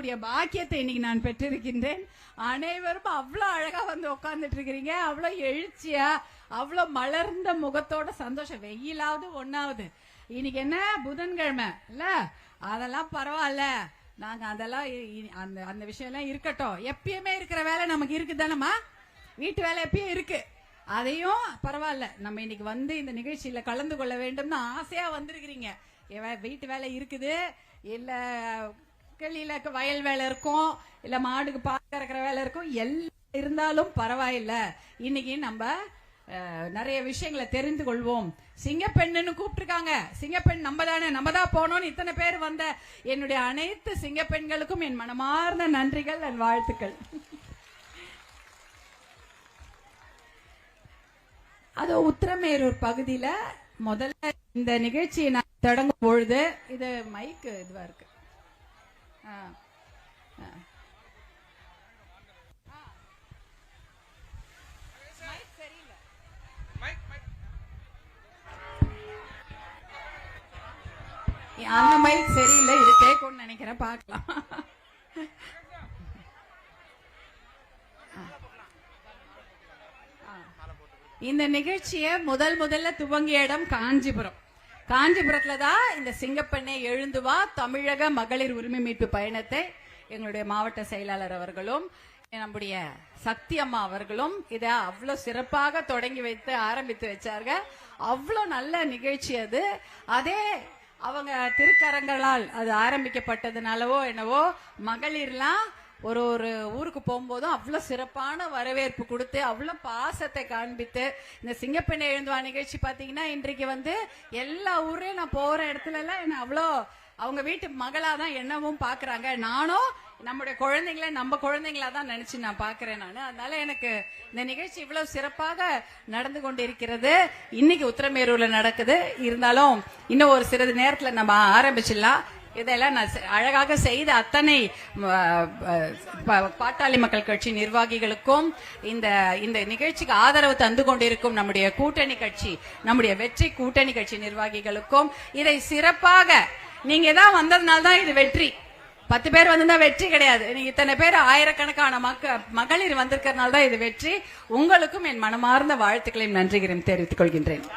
வரக்கூடிய பாக்கியத்தை இன்னைக்கு நான் பெற்றிருக்கின்றேன். அனைவரும் அவ்வளோ அழகா வந்து உட்கார்ந்துட்டு இருக்கிறீங்க, அவ்வளோ எழுச்சியா, அவ்வளோ மலர்ந்த முகத்தோட சந்தோஷம். வெயிலாவது ஒன்னாவது, இன்னைக்கு என்ன புதன்கிழமை இல்ல, அதெல்லாம் பரவாயில்ல. நாங்க அதெல்லாம் அந்த அந்த விஷயம் எல்லாம் இருக்கட்டும். எப்பயுமே இருக்கிற வேலை நமக்கு இருக்குதானம்மா, வீட்டு வேலை எப்பயும் இருக்கு, அதையும் பரவாயில்ல. நம்ம இன்னைக்கு வந்து இந்த நிகழ்ச்சியில கலந்து கொள்ள வேண்டும்னு ஆசையா வந்திருக்கிறீங்க. வீட்டு வேலை இருக்குது, இல்ல கிளியில வயல் வேலை இருக்கும், இல்ல மாடுக்கு பால் கறக்கிற வேலை இருக்கும், எல்லாம் இருந்தாலும் பரவாயில்ல. இன்னைக்கு நம்ம நிறைய விஷயங்களை தெரிந்து கொள்வோம். சிங்கப்பெண்ணுன்னு கூப்பிட்டுருக்காங்க. சிங்கப்பெண் நம்ம தானே, நம்ம தான் போனோம்னு இத்தனை பேர் வந்த என்னுடைய அனைத்து சிங்கப்பெண்களுக்கும் என் மனமார்ந்த நன்றிகள், என் வாழ்த்துக்கள். அது உத்திரமேரூர் பகுதியில முதல்ல இந்த நிகழ்ச்சியை நான் தொடங்கும் பொழுது, இது மைக்கு இதுவா இருக்கு, அந்த மைக் சரியில்லை, இது கேட்கும்னு நினைக்கிறேன், பார்க்கலாம். இந்த நிகழ்ச்சியை முதல்ல துவங்கிய இடம் காஞ்சிபுரம். காஞ்சிபுரத்துல தான் இந்த சிங்கப்பெண்ணை எழுந்து வா தமிழக மகளிர் உரிமை மீட்பு பயணத்தை எங்களுடைய மாவட்ட செயலாளர் அவர்களும் நம்முடைய சக்தி அம்மா அவர்களும் இதை அவ்வளவு சிறப்பாக தொடங்கி வைத்து ஆரம்பித்து வச்சாங்க. அவ்வளவு நல்ல நிகழ்ச்சி அது. அதே அவங்க திருக்கரங்களால் அது ஆரம்பிக்கப்பட்டதுனாலவோ என்னவோ மகளிர்லாம் ஒரு ஊருக்கு போகும்போதும் அவ்வளவு சிறப்பான வரவேற்பு கொடுத்து அவ்வளவு பாசத்தை காண்பித்து, இந்த சிங்கப்பெண்ணை எழுந்துவா நிகழ்ச்சி பாத்தீங்கன்னா இன்றைக்கு வந்து எல்லா ஊர்லயும் நான் போற இடத்துல எல்லாம் என்ன அவ்வளோ அவங்க வீட்டு மகளாதான் என்னவும் பாக்குறாங்க. நானும் நம்முடைய குழந்தைங்களை நம்ம குழந்தைங்களா தான் நினைச்சு நான் பாக்குறேன் நான். அதனால எனக்கு இந்த நிகழ்ச்சி இவ்வளவு சிறப்பாக நடந்து கொண்டிருக்கிறது. இன்னைக்கு உத்திரமேரூர்ல நடக்குது. இருந்தாலும் இன்னும் ஒரு சிறிது நேரத்துல நம்ம ஆரம்பிச்சிடலாம். இதெல்லாம் நான் அழகாக செய்த அத்தனை பாட்டாளி மக்கள் கட்சி நிர்வாகிகளுக்கும், இந்த நிகழ்ச்சிக்கு ஆதரவு தந்து கொண்டிருக்கும் நம்முடைய கூட்டணி கட்சி, நம்முடைய வெற்றி கூட்டணி கட்சி நிர்வாகிகளுக்கும், இதை சிறப்பாக நீங்க தான் வந்ததுனால தான் இது வெற்றி. 10 பேர் வந்திருந்தா வெற்றி கிடையாது. நீங்க இத்தனை பேர் ஆயிரக்கணக்கான மகளிர் வந்திருக்கிறதுனால தான் இது வெற்றி. உங்களுக்கும் என் மனமார்ந்த வாழ்த்துக்களையும் நன்றிகளையும் தெரிவித்துக் கொள்கின்றேன்.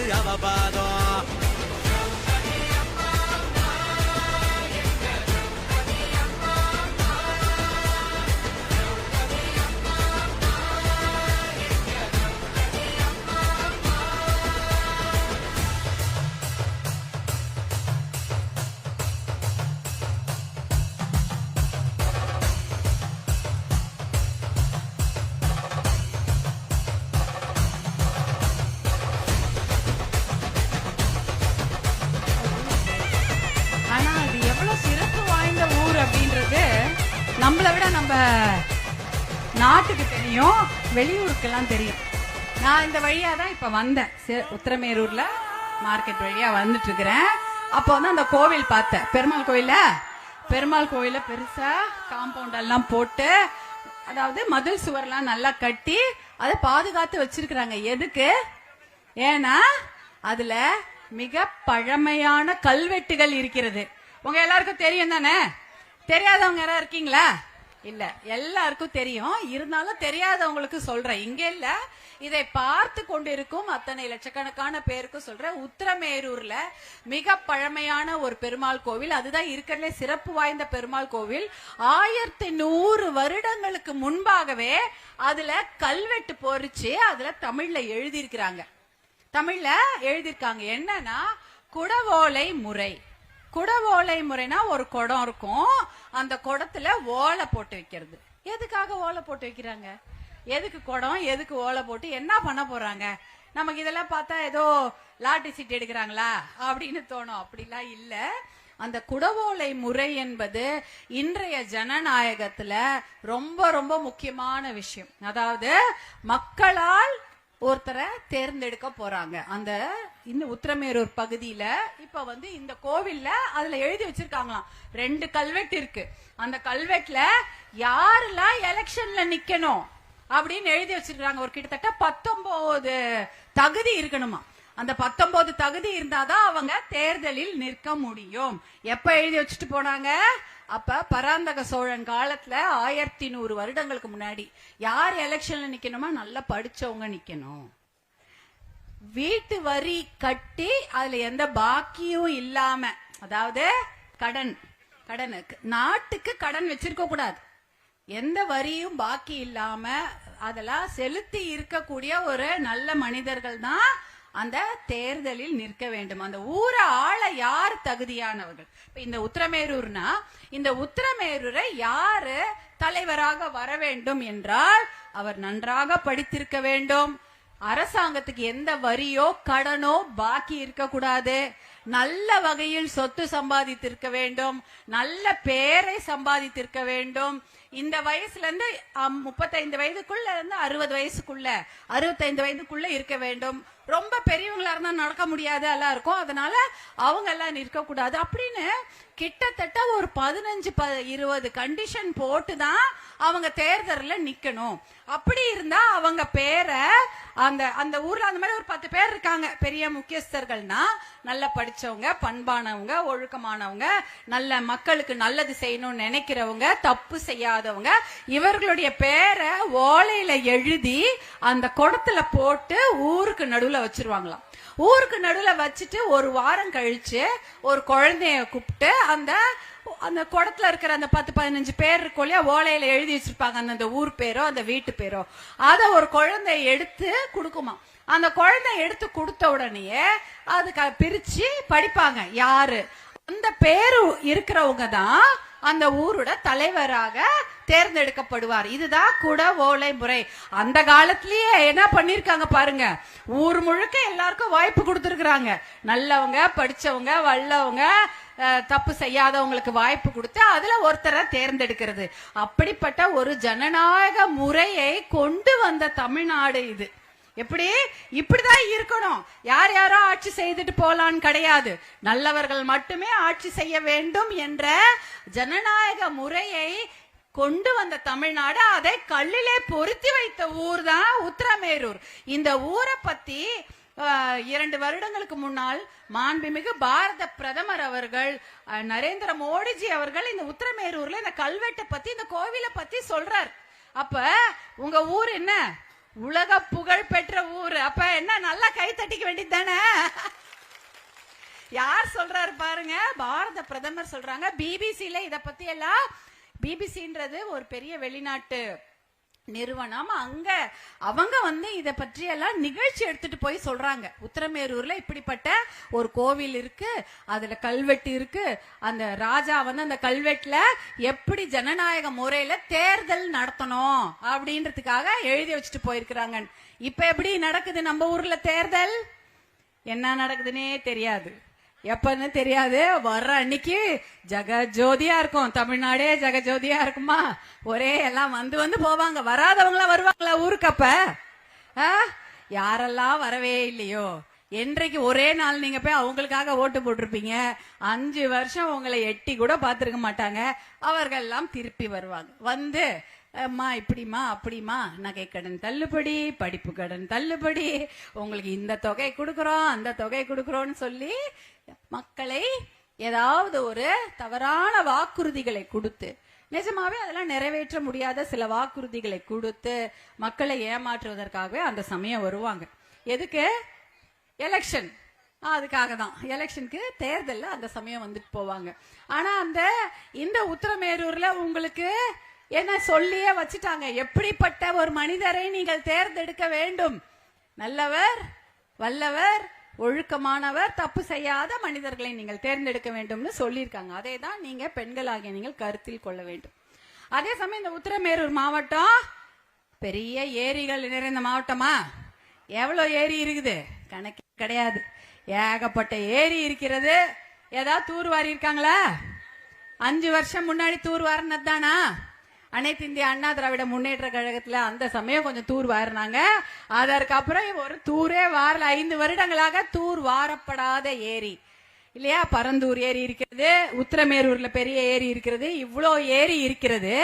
அது அவபாதம். ஆனா அது எவ்வளவு சிறப்பு வாய்ந்த ஊர் அப்படின்றது நம்மளை விட நம்ம நாட்டுக்கு தெரியும், வெளியூருக்கெல்லாம் தெரியும். நான் இந்த வழியா தான் இப்ப வந்தேன், உத்திரமேரூர்ல மார்க்கெட் வழியா வந்துட்டு இருக்கிறேன். அப்போ வந்து அந்த கோவில் பார்த்தேன், பெருமாள் கோவில பெருசா காம்பவுண்ட் எல்லாம் போட்டு, அதாவது மதில் சுவர்லாம் நல்லா கட்டி அதை பாதுகாத்து வச்சிருக்கிறாங்க. எதுக்கு? ஏன்னா அதுல மிக பழமையான கல்வெட்டுகள் இருக்கிறது. உங்க எல்லாருக்கும் தெரியும் தானே? தெரியாதவங்க யாரா இருக்கீங்களா? இல்ல, எல்லாருக்கும் தெரியும். இருந்தாலும் தெரியாதவங்களுக்கு சொல்றேன். இங்க இல்ல, இதை பார்த்து கொண்டிருக்கும் அத்தனை லட்சக்கணக்கான பேருக்கு சொல்றேன். உத்திரமேரூர்ல மிக பழமையான ஒரு பெருமாள் கோவில், அதுதான் இருக்கிறதுல சிறப்பு வாய்ந்த பெருமாள் கோவில். 1100 வருடங்களுக்கு முன்பாகவே அதுல கல்வெட்டு பொறிச்சு அதுல தமிழ்ல எழுதியிருக்கிறாங்க. என்னன்னா குடவோலை முறை. குடவோலை முறைனா ஒரு குடம் இருக்கும், அந்த குடத்துல ஓலை போட்டு வைக்கிறது. எதுக்காக ஓலை போட்டு வைக்கிறாங்க? எதுக்கு குடம், எதுக்கு ஓலை போட்டு என்ன பண்ண போறாங்க? நமக்கு இதெல்லாம் பார்த்தா ஏதோ லாட்டரி சீட் எடுக்கிறாங்களா அப்படின்னு தோணும். அப்படிலாம் இல்ல. அந்த குடவோலை முறை என்பது இன்றைய ஜனநாயகத்துல ரொம்ப ரொம்ப முக்கியமான விஷயம். அதாவது மக்களால் ஒருத்தரை தேர்ந்தெடுக்க போறாங்க. இந்த உத்திரமேரூர் பகுதியில இப்ப வந்து இந்த கோவில்ல அதுல எழுதி வச்சிருக்காங்களாம், 2 கல்வெட்டு இருக்கு. அந்த கல்வெட்டுல யாரெல்லாம் எலெக்ஷன்ல நிக்கணும் அப்படின்னு எழுதி வச்சிருக்காங்க. ஒரு கிட்டத்தட்ட 19 தகுதி இருக்கணுமா. அந்த 19 தகுதி இருந்தாதான் அவங்க தேர்தலில் நிற்க முடியும். எப்ப எழுதி வச்சுட்டு போனாங்க? அப்ப பராந்தக சோழன் காலத்துல 1100 வருடங்களுக்கு முன்னாடி. யார் எலெக்ஷன்ல நிக்கணுமா? நல்லா படிச்சவங்க நிக்கணும். வீட்டு வரி கட்டி அதுல எந்த பாக்கியும் இல்லாம, அதாவது கடனுக்கு நாட்டுக்கு கடன் வச்சிருக்க கூடாது, எந்த வரியும் பாக்கி இல்லாம அதெல்லாம் செலுத்தி இருக்கக்கூடிய ஒரு நல்ல மனிதர்கள் தான் அந்த தேர்தலில் நிற்க வேண்டும். அந்த ஊரை ஆள யார் தகுதியானவர்கள்? இந்த உத்திரமேரூர்னா இந்த உத்திரமேரூரை யாரு தலைவராக வர வேண்டும் என்றால் அவர் நன்றாக படித்திருக்க வேண்டும், அரசாங்கத்துக்கு எந்த வரியோ கடனோ பாக்கி இருக்க கூடாது, நல்ல வகையில் சொத்து சம்பாதித்திருக்க வேண்டும், நல்ல பேரை சம்பாதித்திருக்க வேண்டும். இந்த வயசுல இருந்து 35 வயதுக்குள்ள இருந்து 60 வயசுக்குள்ள 65 வயதுக்குள்ள இருக்க வேண்டும். ரொம்ப பெரியவங்களா இருந்தா நடக்க முடியாது எல்லாம் இருக்கும், அதனால அவங்க எல்லாம் நிற்க கூடாது அப்படின்னு கிட்டத்தட்ட ஒரு 15-20 கண்டிஷன் போட்டுதான் அவங்க தேர்தலில் நிக்கணும். அப்படி இருந்தா அவங்க பேரை அந்த ஊர்ல அந்த மாதிரி ஒரு 10 பேர் இருக்காங்க பெரிய முக்கியஸ்தர்கள்னா, நல்லா படிச்சவங்க, பண்பானவங்க, ஒழுக்கமானவங்க, நல்ல மக்களுக்கு நல்லது செய்யணும்னு நினைக்கிறவங்க, தப்பு செய்யாதவங்க, இவர்களுடைய பேரை ஓலையில எழுதி அந்த குடத்துல போட்டு ஊருக்கு நடுவுல வச்சிருவாங்களாம். ஊருக்கு நடுவுல வச்சுட்டு ஒரு வாரம் கழிச்சு ஒரு குழந்தைய கூப்பிட்டு அந்த குடத்துல இருக்கிற அந்த 10-15 பேர் இருக்கும் இல்லையா, ஓலையில எழுதி வச்சிருப்பாங்க அந்த ஊர் பேரோ அந்த வீட்டு பேரோ, அத ஒரு குழந்தை எடுத்து கொடுக்குமா. அந்த குழந்தை எடுத்து கொடுத்த உடனே அதுக்கு பிரிச்சு படிப்பாங்க யாரு அந்த பேரு இருக்கிறவங்க தான் அந்த ஊரோட தலைவராக தேர்ந்தெடுக்கப்படுவார். இதுதான் குட ஓலை முறை. அந்த காலத்திலேயே என்ன பண்ணிருக்காங்க பாருங்க, ஊர் முழுக்க எல்லாருக்கும் வாய்ப்பு கொடுத்திருக்கிறாங்க. நல்லவங்க, படிச்சவங்க, வல்லவங்க, தப்பு செய்யாதவங்களுக்கு வாய்ப்பு கொடுத்து அதுல ஒருத்தரை தேர்ந்தெடுக்கிறது. அப்படிப்பட்ட ஒரு ஜனநாயக முறையை கொண்டு வந்த தமிழ்நாடு இது. எப்படி? இப்படிதான் இருக்கணும். யார் யாரோ ஆட்சி செய்துட்டு போலான்னு கிடையாது, நல்லவர்கள் மட்டுமே ஆட்சி செய்ய வேண்டும் என்ற ஜனநாயக முறையை கொண்டு வந்த தமிழ்நாடு, அதை கல்லிலே பொருத்தி வைத்த ஊர் தான் உத்திரமேரூர். இந்த ஊரை பத்தி 2 வருடங்களுக்கு முன்னால் மாண்புமிகு பாரத பிரதமர் அவர்கள் நரேந்திர மோடிஜி அவர்கள் இந்த உத்திரமேரூர்ல இந்த கல்வெட்டை பத்தி, இந்த கோவிலை பத்தி சொல்றார். அப்ப உங்க ஊர் என்ன? உலக புகழ் பெற்ற ஊர். அப்ப என்ன நல்லா கை தட்டிக்க வேண்டியது தானே? யார் சொல்றாரு பாருங்க, பாரத பிரதமர் சொல்றாங்க. பிபிசில இத பத்தி எல்லாம், பிபிசின்றது ஒரு பெரிய வெளிநாட்டு நிறுவனம், அங்க அவங்க இத பற்றி எல்லாம் நிகழ்ச்சி எடுத்துட்டு போய் சொல்றாங்க. உத்திரமேரூர்ல இப்படிப்பட்ட ஒரு கோவில் இருக்கு, அதுல கல்வெட்டு இருக்கு, அந்த ராஜா அந்த கல்வெட்டுல எப்படி ஜனநாயக முறையில தேர்தல் நடத்தணும் அப்படின்றதுக்காக எழுதி வச்சுட்டு போயிருக்கிறாங்க. இப்ப எப்படி நடக்குது நம்ம ஊர்ல தேர்தல்? என்ன நடக்குதுன்னே தெரியாது, எப்பன்னு தெரியாது. வர்ற அன்னைக்கு ஜெகஜோதியா இருக்கும், தமிழ்நாடே ஜெகஜோதியா இருக்குமா, ஒரே எல்லாம் வந்து போவாங்க. வராதவங்களா வருவாங்களா ஊருக்கு? அப்ப யாரெல்லாம் வரவே இல்லையோ, என்றைக்கு ஒரே நாள் நீங்க போய் அவங்களுக்காக ஓட்டு போட்டிருப்பீங்க, 5 வருஷம் உங்களை எட்டி கூட பாத்துருக்க மாட்டாங்க. அவர்கள் எல்லாம் திருப்பி வருவாங்க. அம்மா இப்படிமா அப்படிமா, நகை கடன் தள்ளுபடி, படிப்பு கடன் தள்ளுபடி, உங்களுக்கு இந்த தொகை கொடுக்கறோம் அந்த தொகை கொடுக்கறோம்னு சொல்லி மக்களை ஏதாவது ஒரு தவறான வாக்குறுதிகளை கொடுத்து, நிஜமாவே அதெல்லாம் நிறைவேற்ற முடியாத சில வாக்குறுதிகளை கொடுத்து மக்களை ஏமாற்றுவதற்காகவே அந்த சமயம் வருவாங்க. எதுக்கு? எலெக்ஷன். அதுக்காக தான் எலெக்ஷனுக்கு, தேர்தல்ல அந்த சமயம் வந்துட்டு போவாங்க. ஆனா இந்த உத்திரமேரூர்ல உங்களுக்கு என்ன சொல்லியே வச்சுட்டாங்க, எப்படிப்பட்ட ஒரு மனிதரை நீங்கள் தேர்ந்தெடுக்க வேண்டும். நல்லவர், வல்லவர், ஒழுக்கமானவர், தப்பு செய்யாத மனிதர்களை நீங்கள் தேர்ந்தெடுக்க வேண்டும்னு சொல்லியிருக்காங்க. அதே தான் நீங்க பெண்களாகிய நீங்கள் கருத்தில் கொள்ள வேண்டும். அதே சமயம் இந்த உத்திரமேரூர் மாவட்டம் பெரிய ஏரிகள் நிறைந்த மாவட்டமா? எவ்வளவு ஏரி இருக்குது? கணக்கு கிடையாது. ஏகப்பட்ட ஏரி இருக்கிறது. ஏதாவது தூர்வாரி இருக்காங்களா? 5 வருஷம் முன்னாடி தூர்வாரினது தானா? அனைத்து இந்திய அண்ணா திராவிட முன்னேற்ற கழகத்துல அந்த சமயம் கொஞ்சம் தூர் வாரினாங்க. அதற்கப்புறம் ஒரு தூரே வாரல. 5 வருடங்களாக தூர் வாரப்படாத ஏரி இல்லையா? பரந்தூர் ஏரி இருக்கிறது, உத்திரமேரூர்ல பெரிய ஏரி இருக்கிறது, இவ்வளோ ஏரி இருக்கிறது.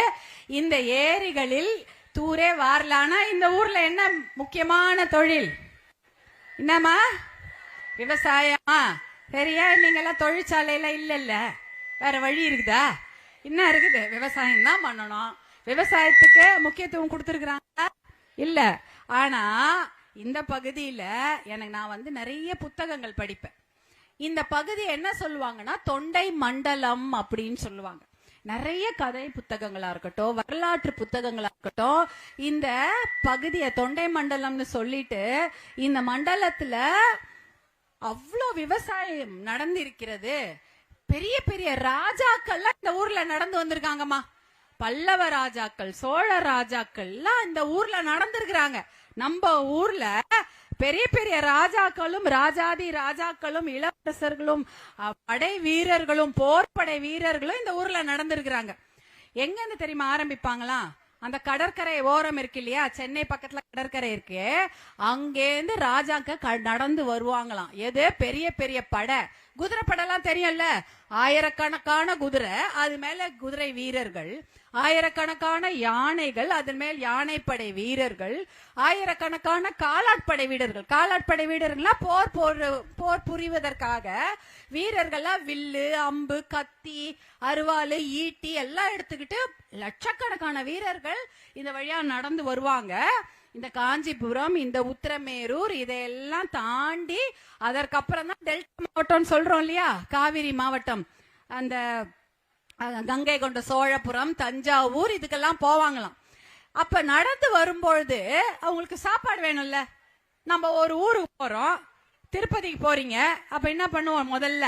இந்த ஏரிகளில் தூரே வாரலானா இந்த ஊர்ல என்ன முக்கியமான தொழில்? என்னமா? விவசாயமா? சரியா? நீங்க எல்லாம் தொழிற்சாலையில இல்ல, வேற வழி இருக்குதா? என்ன இருக்குது? விவசாயம் தான் பண்ணணும். விவசாயத்துக்கு முக்கியத்துவம் கொடுத்திருக்கிறாங்க இல்ல. ஆனா இந்த பகுதியில நான் நிறைய புத்தகங்கள் படிப்பேன். இந்த பகுதி என்ன சொல்லுவாங்கன்னா தொண்டை மண்டலம் அப்படின்னு சொல்லுவாங்க. நிறைய கதை புத்தகங்களா இருக்கட்டும், வரலாற்று புத்தகங்களா இருக்கட்டும், இந்த பகுதியை தொண்டை மண்டலம்னு சொல்லிட்டு இந்த மண்டலத்துல அவ்வளோ விவசாயம் நடந்திருக்கிறது. பெரிய பெரிய ராஜாக்கள் இந்த ஊர்ல நடந்து வந்திருக்காங்கம்மா. பல்லவ ராஜாக்கள், சோழ ராஜாக்கள் எல்லாம் இந்த ஊர்ல நடந்திருக்கிறாங்க. நம்ம ஊர்ல பெரிய பெரிய ராஜாக்களும் ராஜாதி ராஜாக்களும் இளவரசர்களும் படை வீரர்களும் போர்படை வீரர்களும் இந்த ஊர்ல நடந்திருக்கிறாங்க. எங்க இருந்து தெரியுமா ஆரம்பிப்பாங்களா? அந்த கடற்கரை ஓரம் இருக்கு இல்லையா, சென்னை பக்கத்துல கடற்கரை இருக்கு, அங்கேருந்து ராஜாக்க நடந்து வருவாங்களாம். எது? பெரிய பெரிய படை, குதிரை படைலாம் தெரியும்ல, ஆயிரக்கணக்கான குதிரை, அது மேல குதிரை வீரர்கள், ஆயிரக்கணக்கான யானைகள், அதன் மேல் யானைப்படை வீரர்கள், ஆயிரக்கணக்கான காலாட்படை வீரர்கள். காலாட்படை வீரர்கள்னா போர் புரிவதற்காக வீரர்கள்லாம் வில்லு, அம்பு, கத்தி, அருவாளு, ஈட்டி எல்லாம் எடுத்துக்கிட்டு லட்சக்கணக்கான வீரர்கள் இந்த வழியா நடந்து வருவாங்க. இந்த காஞ்சிபுரம், இந்த உத்திரமேரூர், இதையெல்லாம் தாண்டி அதற்கப்புறம் தான் டெல்டா மாவட்டம் சொல்றோம் இல்லையா, காவிரி மாவட்டம், அந்த கங்கை கொண்ட சோழபுரம், தஞ்சாவூர், இதுக்கெல்லாம் போவாங்களாம். அப்ப நடந்து வரும்பொழுது அவங்களுக்கு சாப்பாடு வேணும்ல. நம்ம ஒரு ஊருக்கு போறோம், திருப்பதிக்கு போறீங்க, அப்ப என்ன பண்ணுவோம்? முதல்ல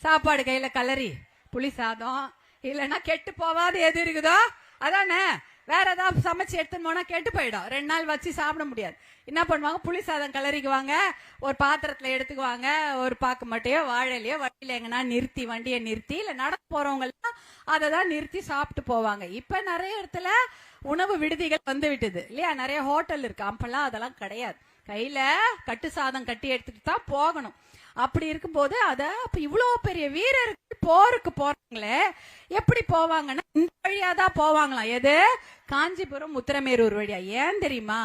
சாப்பாடு கையில கலரி, புளி சாதம், இல்லைன்னா கெட்டு போவாது எது இருக்குதோ அதானே. வேற ஏதாவது சமைச்சு எடுத்துன்னு போனா கெட்டு போயிடும், 2 நாள் வச்சு சாப்பிட முடியாது. என்ன பண்ணுவாங்க? புளி சாதம் கலரிக்குவாங்க, ஒரு பாத்திரத்துல எடுத்துக்குவாங்க, ஒரு பாக்கு மட்டையோ வாழையிலையோ வண்டியில எங்கன்னா நிறுத்தி, வண்டியை நிறுத்தி, இல்ல நடந்து போறவங்க எல்லாம் அதை தான் நிறுத்தி சாப்பிட்டு போவாங்க. இப்ப நிறைய இடத்துல உணவு விடுதிகள் வந்து விட்டது இல்லையா, நிறைய ஹோட்டல் இருக்கு. அப்பெல்லாம் அதெல்லாம் கிடையாது, கையில கட்டு சாதம் கட்டி எடுத்துட்டு தான் போகணும். அப்படி இருக்கும்போது அப்ப இவ்வளவு பெரிய வீரர்கள் போருக்கு போறாங்களே, எப்படி போவாங்கன்னா இந்த வழியா தான் போவாங்களாம். எது? காஞ்சிபுரம், உத்திரமேரூர் வழியா. ஏன் தெரியுமா?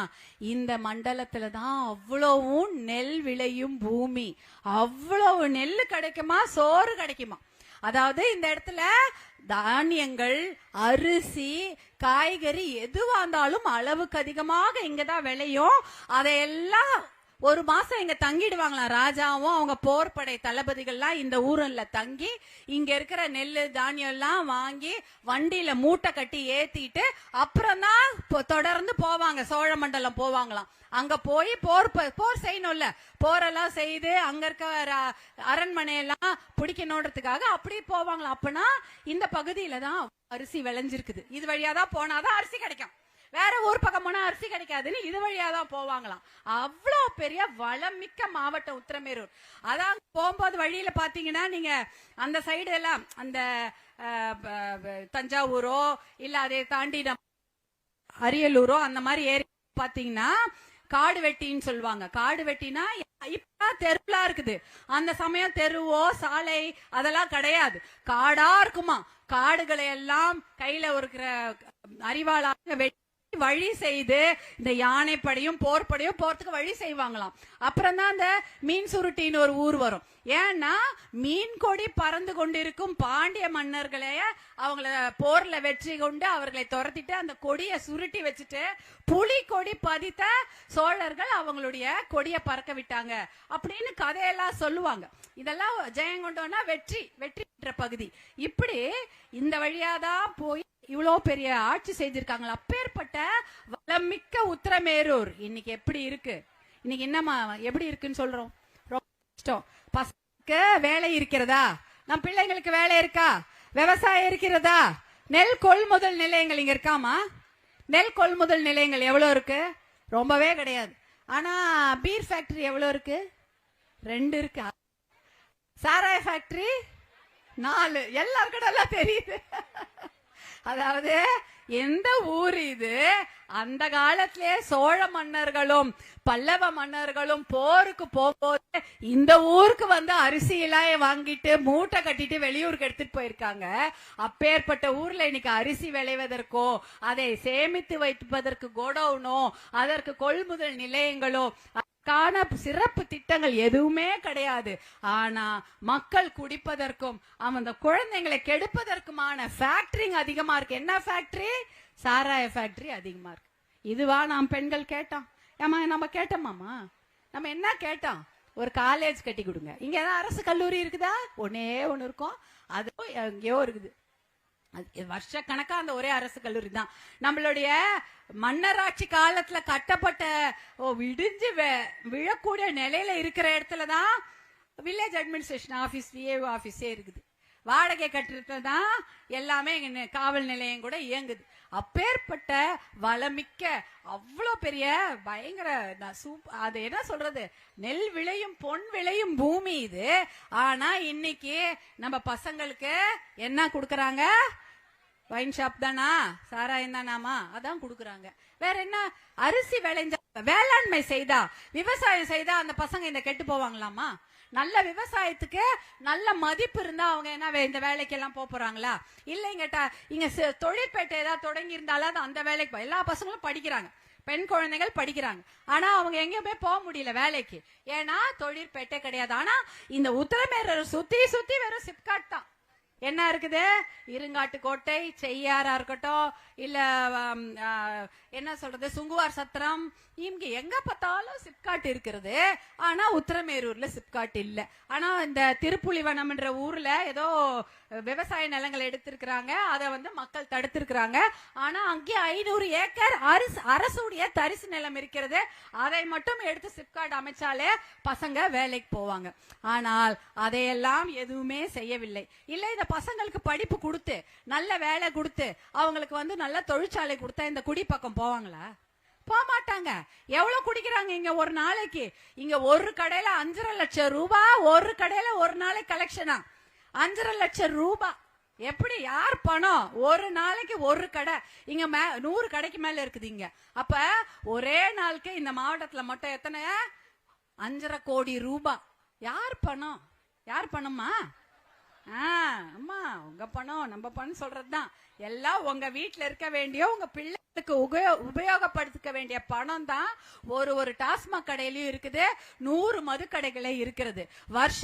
இந்த மண்டலத்துலதான் அவ்வளவும் நெல் விளையும் பூமி, அவ்வளவு நெல் கிடைக்குமா, சோறு கிடைக்குமா. அதாவது இந்த இடத்துல தானியங்கள், அரிசி, காய்கறி எதுவா இருந்தாலும் அளவுக்கு அதிகமாக இங்கதான் விளையும். அதையெல்லாம் ஒரு மாசம் இங்க தங்கிடுவாங்களாம். ராஜாவும் அவங்க போர்படை தளபதிகள்லாம் இந்த ஊர்ல தங்கி இங்க இருக்கிற நெல்லு தானியம் எல்லாம் வாங்கி வண்டியில மூட்டை கட்டி ஏத்திட்டு அப்புறம் தான் தொடர்ந்து போவாங்க, சோழ மண்டலம் போவாங்களாம். அங்க போய் போர் செய்யணும்ல, போரெல்லாம் செய்து அங்க இருக்க அரண்மனையெல்லாம் பிடிக்கணுன்றதுக்காக அப்படி போவாங்களாம். அப்பனா இந்த பகுதியில தான் அரிசி விளைஞ்சிருக்குது. இது வழியாதான் போனாதான் அரிசி கிடைக்கும். வேற ஊர் பக்கம் போனா அரிசி கிடைக்காதுன்னு இது வழியாதான் போவாங்களாம். அவ்வளவு பெரிய வளமிக்க மாவட்டம் உத்திரமேரூர். அதான் போகும்போது வழியில பாத்தீங்கன்னா நீங்க அந்த சைடு எல்லாம் அந்த தஞ்சாவூரோ இல்ல அதை தாண்டி அரியலூரோ அந்த மாதிரி ஏரி பாத்தீங்கன்னா காடு வெட்டின்னு சொல்லுவாங்க. காடு வெட்டினா இப்ப தெருலா இருக்குது. அந்த சமயம் தெருவோ சாலை அதெல்லாம் கிடையாது, காடா இருக்குமா. காடுகளை எல்லாம் கையில இருக்கிற அறிவாளாக வெட்டி வழி செய்து இந்த யானைப்படையும் போர்படையும் போறதுக்கு வழி செய்வாங்களாம். அப்புறம் தான் அந்த மீன் சுருட்டின்னு ஒரு ஊர் வரும். ஏன்னா மீன் கொடி பறந்து கொண்டிருக்கும் பாண்டிய மன்னர்களே அவங்கள போர்ல வெற்றி கொண்டு அவர்களை துரத்திட்டு அந்த கொடியை சுருட்டி வச்சுட்டு புலி கொடி பதித்த சோழர்கள் அவங்களுடைய கொடியை பறக்க விட்டாங்க அப்படின்னு கதையெல்லாம் சொல்லுவாங்க. இதெல்லாம் ஜெயங்கொண்டோன்னா வெற்றி பெற்ற பகுதி. இப்படி இந்த வழியாதான் போய் இவ்வளோ பெரிய ஆட்சி செய்திருக்காங்களா. அப்பேற்பட்ட வளமிக்க உத்திரமேரூர் இன்னைக்கு எப்படி இருக்கு? இன்னைக்கு என்னமா எப்படி இருக்குன்னு சொல்றோம். ரொம்ப கஷ்டம். பசங்களுக்கு வேலை இருக்கிறதா? நம் பிள்ளைங்களுக்கு வேலை இருக்கா? விவசாயம் இருக்கிறதா? நெல் கொள்முதல் நிலையங்கள் இங்க இருக்காமா? நெல் கொள்முதல் நிலையங்கள் எவ்வளவு இருக்கு? ரொம்பவே கிடையாது. ஆனா பீர் ஃபேக்டரி எவ்வளவு இருக்கு? 2 இருக்கு. சாராய ஃபேக்டரி 4. எல்லாருக்கும் நல்லா தெரியுது. அதாவது எந்த ஊர் இது? அந்த காலத்திலே சோழ மன்னர்களும் பல்லவ மன்னர்களும் போருக்கு போகும்போது இந்த ஊருக்கு வந்து அரிசி எல்லாம் வாங்கிட்டு மூட்டை கட்டிட்டு வெளியூருக்கு எடுத்துட்டு போயிருக்காங்க. அப்பேற்பட்ட ஊர்ல இன்னைக்கு அரிசி விளைவதற்கோ அதை சேமித்து வைப்பதற்கு கோடவுனோ அதற்கு கொள்முதல் நிலையங்களோ காண சிறப்பு திட்டங்கள் எதுவுமே கிடையாது. ஆனா மக்கள் குடிப்பதற்கும் அந்த குழந்தைங்களை கெடுப்பதற்குமான ஃபேக்டரிங் அதிகமா இருக்கு. என்ன ஃபேக்டரி? சாராய ஃபேக்டரி அதிகமா இருக்கு. இதுவா நாம் பெண்கள் கேட்டோம்? ஏமா நம்ம கேட்டோமாமா? நம்ம என்ன கேட்டோம்? ஒரு காலேஜ் கட்டி கொடுங்க. இங்க ஏதாவது அரசு கல்லூரி இருக்குதா? ஒன்னே ஒண்ணு இருக்கும், அதுவும் எங்கேயோ இருக்குது. வருஷ கணக்கா அந்த ஒரே அரசு கல்லூரி தான். நம்மளுடைய மன்னராட்சி காலத்துல கட்டப்பட்ட விடிஞ்சு விழக்கூடிய நிலையில இருக்கிற இடத்துலதான் வில்லேஜ் அட்மினிஸ்ட்ரேஷன் ஆபீஸ், விஏஓ ஆபீஸே இருக்குது. வாடகை கட்டிடத்துல தான் எல்லாமே காவல் நிலையம் கூட இயங்குது. அப்பேற்பட்ட வளமிக்க அவ்வளோ பெரிய பயங்கர அது என்ன சொல்றது, நெல் விளையும் பொன் விளையும் பூமி இது. ஆனா இன்னைக்கு நம்ம பசங்களுக்கு என்ன கொடுக்கறாங்க? வைன் ஷாப் தானா, சாராயம் தானாமா, அதான் கொடுக்கறாங்க. வேற என்ன? அரிசி விளைஞ்ச வேளாண்மை செய்தா விவசாயம் செய்தா அந்த பசங்க இந்த கெட்டு போவாங்களாமா? நல்ல விவசாயத்துக்கு நல்ல மதிப்பு இருந்தா அவங்க என்ன இந்த வேலைக்கு எல்லாம் போறாங்களா? இல்லைங்க, இங்க தொழிற்பேட்டை ஏதாவது தொடங்கி இருந்தாலும் அந்த வேலைக்கு எல்லா பசங்களும் படிக்கிறாங்க, பெண் குழந்தைகள் படிக்கிறாங்க. ஆனா அவங்க எங்கேயுமே போக முடியல வேலைக்கு. ஏன்னா தொழிற்பேட்டை கிடையாது. ஆனா இந்த உத்திரமேரூர் சுத்தி சுத்தி வெறும் சிப்காட் தான். என்ன இருக்குது? இருங்காட்டுக்கோட்டை, செய்யாரா இருக்கட்டும், இல்ல என்ன சொல்றது சுங்குவார் சத்திரம், இங்க எங்க பார்த்தாலும் சிப்காட் இருக்கிறது. ஆனா உத்திரமேரூர்ல சிப்காட் இல்ல. ஆனா இந்த திருப்புலிவனம் என்ற ஊர்ல ஏதோ விவசாய நிலங்களை எடுத்திருக்கிறாங்க, அதை வந்து மக்கள் தடுத்திருக்கிறாங்க. ஆனா அங்கே 500 ஏக்கர் அரசுடைய தரிசு நிலம் இருக்கிறது. அதை மட்டும் எடுத்து சிப்காட் அமைச்சாலே பசங்க வேலைக்கு போவாங்க. ஆனால் அதையெல்லாம் எதுவுமே செய்யவில்லை. இல்ல இந்த பசங்களுக்கு படிப்பு கொடுத்து நல்ல வேலை கொடுத்து அவங்களுக்கு வந்து நல்ல தொழிற்சாலை கொடுத்தா இந்த குடி பக்கம் போவாங்களா? போக மாட்டாங்க. எவ்வளவு குடிக்கிறாங்க இங்க ஒரு நாளைக்கு? இங்க ஒரு கடையில 5.5 லட்சம் ரூபாய், ஒரு கடையில ஒரு நாளைக்கு கலெக்ஷனா 5.5 லட்சம் ரூபாய். எப்படி? யார் பணம்? ஒரு நாளைக்கு ஒரு கடை. இங்க 100 கடைக்கு மேல இருக்குது இங்க. அப்ப ஒரே நாளுக்கு இந்த மாவட்டத்துல மட்டும் எத்தனை? 5.5 கோடி ரூபாய். யார் பணம்? யார் பணமா? அம்மா உங்க பணம் நம்ம பணம் சொல்றதுதான். எல்லாம் உங்க வீட்டுல இருக்க வேண்டிய உங்க பிள்ளைகளுக்கு உபயோகப்படுத்திக்க வேண்டிய பணம் தான். ஒரு டாஸ்மாக் கடையிலயும் இருக்குது, 100 மது கடைகளே இருக்கிறது. வருஷ